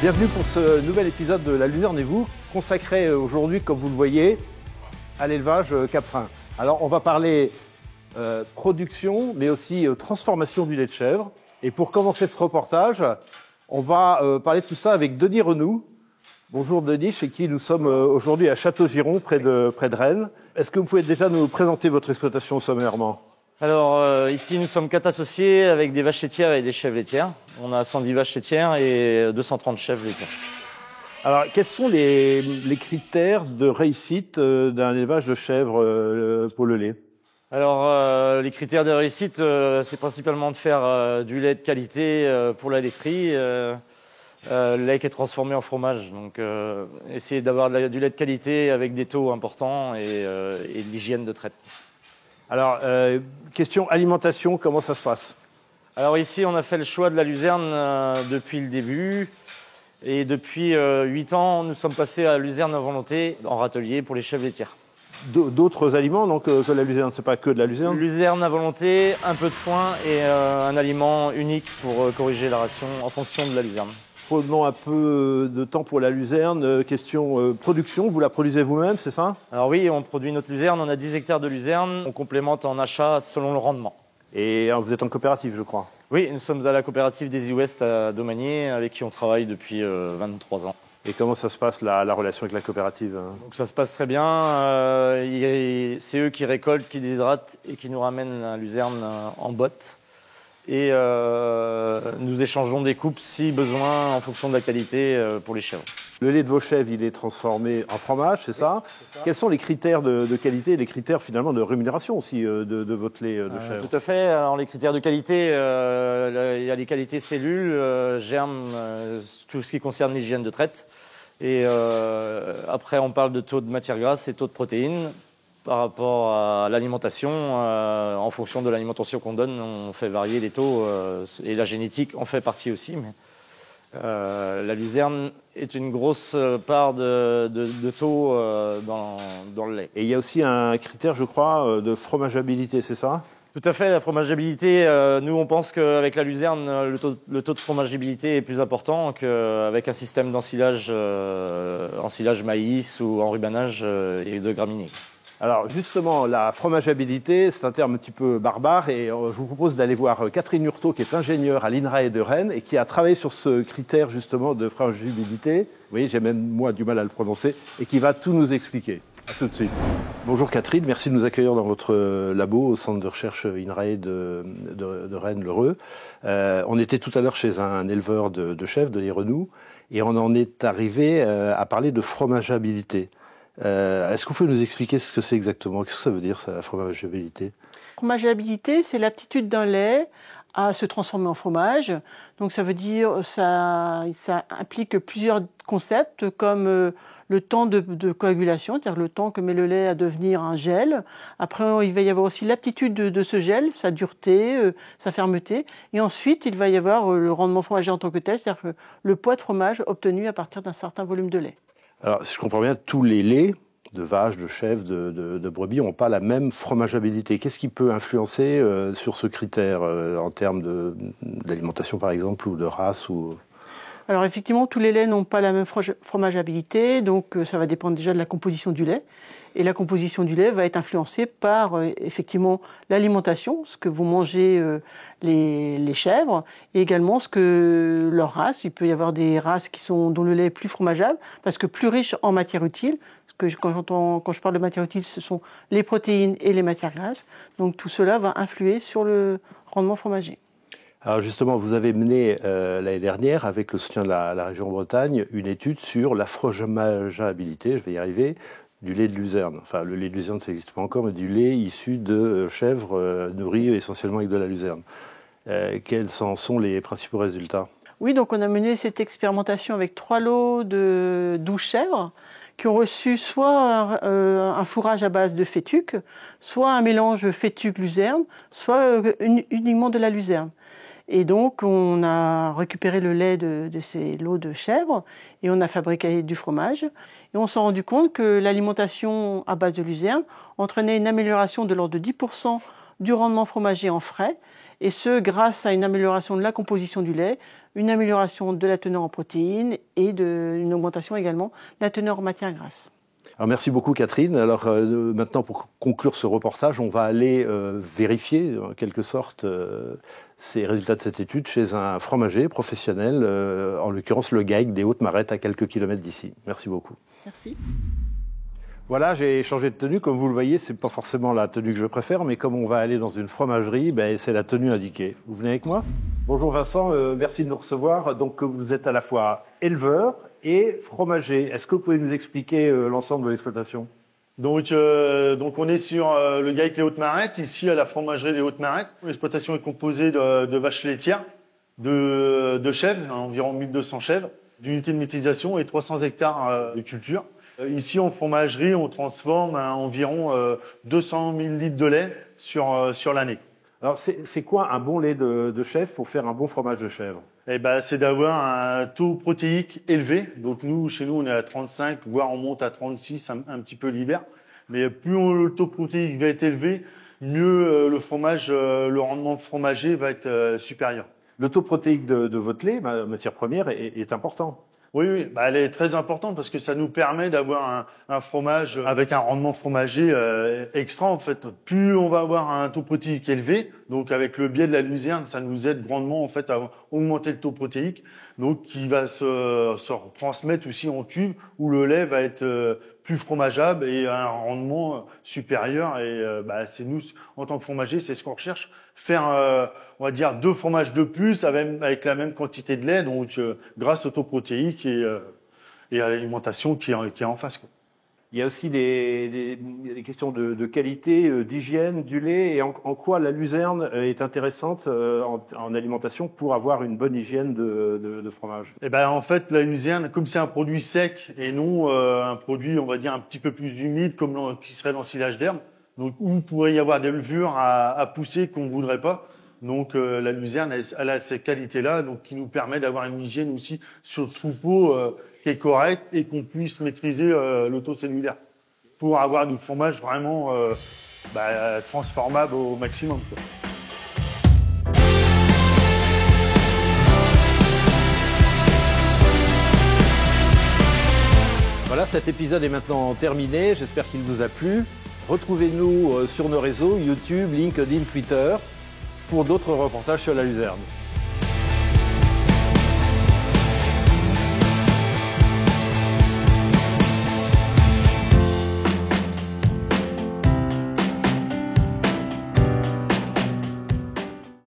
Bienvenue pour ce nouvel épisode de La Luzerne et vous, consacré aujourd'hui, comme vous le voyez, à l'élevage caprin. Alors, on va parler production, mais aussi transformation du lait de chèvre. Et pour commencer ce reportage, on va parler de tout ça avec Denis Renoux. Bonjour Denis, chez qui nous sommes aujourd'hui à Château-Giron, près de Rennes. Est-ce que vous pouvez déjà nous présenter votre exploitation sommairement ? Alors ici nous sommes 4 associés avec des vaches laitières et des chèvres laitières. On a 110 vaches laitières et 230 chèvres laitières. Alors quels sont les critères de réussite d'un élevage de chèvres pour le lait ? Alors les critères de réussite, c'est principalement de faire du lait de qualité pour la laiterie, lait qui est transformé en fromage. Donc essayer d'avoir du lait de qualité avec des taux importants et de l'hygiène de traite. Alors, question alimentation, comment ça se passe ? Alors ici, on a fait le choix de la luzerne depuis le début. Et depuis 8 ans, nous sommes passés à la luzerne à volonté en râtelier pour les chèvres laitières. D'autres aliments donc, que la luzerne, c'est pas que de la luzerne ? Luzerne à volonté, un peu de foin et un aliment unique pour corriger la ration en fonction de la luzerne. Prenons un peu de temps pour la luzerne. Question production, vous la produisez vous-même, c'est ça ? Alors oui, on produit notre luzerne, on a 10 hectares de luzerne, on complémente en achat selon le rendement. Et vous êtes en coopérative, je crois ? Oui, nous sommes à la coopérative des East à Domanier, avec qui on travaille depuis 23 ans. Et comment ça se passe, la relation avec la coopérative ? Donc ça se passe très bien. C'est eux qui récoltent, qui déshydratent et qui nous ramènent la luzerne en botte. Et nous échangeons des coupes si besoin en fonction de la qualité pour les chèvres. Le lait de vos chèvres, il est transformé en fromage, c'est ça ? C'est ça. Quels sont les critères de qualité et les critères finalement de rémunération aussi de votre lait de chèvre ? Tout à fait. Alors, les critères de qualité, il y a les qualités cellules, germes, tout ce qui concerne l'hygiène de traite. Et après, on parle de taux de matière grasse et taux de protéines. Par rapport à l'alimentation, en fonction de l'alimentation qu'on donne, on fait varier les taux et la génétique en fait partie aussi. Mais la luzerne est une grosse part de taux dans le lait. Et il y a aussi un critère, je crois, de fromageabilité, c'est ça ? Tout à fait, la fromageabilité, nous on pense qu'avec la luzerne, le taux de fromageabilité est plus important qu'avec un système d'ensilage ensilage maïs ou enrubanage et de graminées. Alors justement, la fromageabilité, c'est un terme un petit peu barbare et je vous propose d'aller voir Catherine Hurtaud qui est ingénieure à l'INRAE de Rennes et qui a travaillé sur ce critère justement de fromageabilité. Vous voyez, j'ai même moi du mal à le prononcer et qui va tout nous expliquer. À tout de suite. Bonjour Catherine, merci de nous accueillir dans votre labo au centre de recherche INRAE de Rennes-le-Reux. On était tout à l'heure chez un éleveur de chèvres, Denis Renoux, et on en est arrivé à parler de fromageabilité. Est-ce que vous pouvez nous expliquer ce que c'est exactement ? Qu'est-ce que ça veut dire, ça, la fromageabilité ? Fromageabilité, c'est l'aptitude d'un lait à se transformer en fromage. Donc ça veut dire, ça implique plusieurs concepts comme le temps de coagulation, c'est-à-dire le temps que met le lait à devenir un gel. Après, il va y avoir aussi l'aptitude de ce gel, sa dureté, sa fermeté. Et ensuite, il va y avoir le rendement fromager en tant que tel, c'est-à-dire que le poids de fromage obtenu à partir d'un certain volume de lait. Alors, si je comprends bien, tous les laits de vaches, de chèvres, de brebis n'ont pas la même fromageabilité. Qu'est-ce qui peut influencer sur ce critère en termes d'alimentation, par exemple, ou de race ou... Alors effectivement, tous les laits n'ont pas la même fromageabilité, donc ça va dépendre déjà de la composition du lait. Et la composition du lait va être influencée par effectivement l'alimentation, ce que vont manger les chèvres, et également leur race. Il peut y avoir des races dont le lait est plus fromageable, parce que plus riche en matière utile. Parce que quand je parle de matière utile, ce sont les protéines et les matières grasses. Donc tout cela va influer sur le rendement fromager. Alors justement, vous avez mené l'année dernière, avec le soutien de la région Bretagne, une étude sur la fromageabilité, je vais y arriver, du lait de luzerne. Enfin, le lait de luzerne, ça n'existe pas encore, mais du lait issu de chèvres nourries essentiellement avec de la luzerne. Quels en sont les principaux résultats ? Oui, donc on a mené cette expérimentation avec 3 lots de 12 chèvres qui ont reçu soit un fourrage à base de fétuque, soit un mélange fétuque-luzerne, soit uniquement de la luzerne. Et donc, on a récupéré le lait de ces lots de chèvres et on a fabriqué du fromage. Et on s'est rendu compte que l'alimentation à base de luzerne entraînait une amélioration de l'ordre de 10% du rendement fromager en frais, et ce, grâce à une amélioration de la composition du lait, une amélioration de la teneur en protéines et une augmentation également de la teneur en matières grasses. Alors merci beaucoup Catherine. Alors maintenant pour conclure ce reportage, on va aller vérifier en quelque sorte ces résultats de cette étude chez un fromager professionnel, en l'occurrence le GAEC des Hautes-Marettes à quelques kilomètres d'ici. Merci beaucoup. Merci. Voilà, j'ai changé de tenue. Comme vous le voyez, c'est pas forcément la tenue que je préfère, mais comme on va aller dans une fromagerie, c'est la tenue indiquée. Vous venez avec moi? Bonjour Vincent, merci de nous recevoir. Donc vous êtes à la fois éleveur et fromager. Est-ce que vous pouvez nous expliquer l'ensemble de l'exploitation? Donc on est sur le GAEC les Hautes-Marettes, ici à la fromagerie des Hautes-Marettes. L'exploitation est composée de vaches laitières, de chèvres, environ 1200 chèvres, d'unités de méthanisation et 300 hectares de culture. Ici, en fromagerie, on transforme environ 200 000 litres de lait sur l'année. Alors, c'est quoi un bon lait de chèvre pour faire un bon fromage de chèvre? C'est d'avoir un taux protéique élevé. Donc chez nous, on est à 35, voire on monte à 36 un petit peu l'hiver. Mais plus le taux protéique va être élevé, mieux le fromage, le rendement fromager va être supérieur. Le taux protéique de votre lait, matière première, est important. Oui, elle est très importante parce que ça nous permet d'avoir un fromage avec un rendement fromager extra en fait. Plus on va avoir un taux protéique élevé, donc avec le biais de la luzerne, ça nous aide grandement en fait à augmenter le taux protéique, donc qui va se transmettre aussi en tube où le lait va être plus fromageable et à un rendement supérieur. Et c'est nous en tant que fromager, c'est ce qu'on recherche, faire on va dire 2 fromages de plus avec la même quantité de lait, donc grâce au taux protéique et à l'alimentation qui est en face, quoi. Il y a aussi des questions de qualité, d'hygiène du lait et en quoi la luzerne est intéressante en alimentation pour avoir une bonne hygiène de fromage. En fait, la luzerne, comme c'est un produit sec et non un produit, on va dire, un petit peu plus humide comme qui serait l'ensilage d'herbe, donc où il pourrait y avoir des levures à pousser qu'on ne voudrait pas. Donc la luzerne, elle a ces qualités-là, donc qui nous permet d'avoir une hygiène aussi sur le troupeau qui est correcte et qu'on puisse maîtriser le taux cellulaire pour avoir du fromage vraiment transformable au maximum, quoi. Voilà, cet épisode est maintenant terminé. J'espère qu'il vous a plu. Retrouvez-nous sur nos réseaux YouTube, LinkedIn, Twitter pour d'autres reportages sur la luzerne.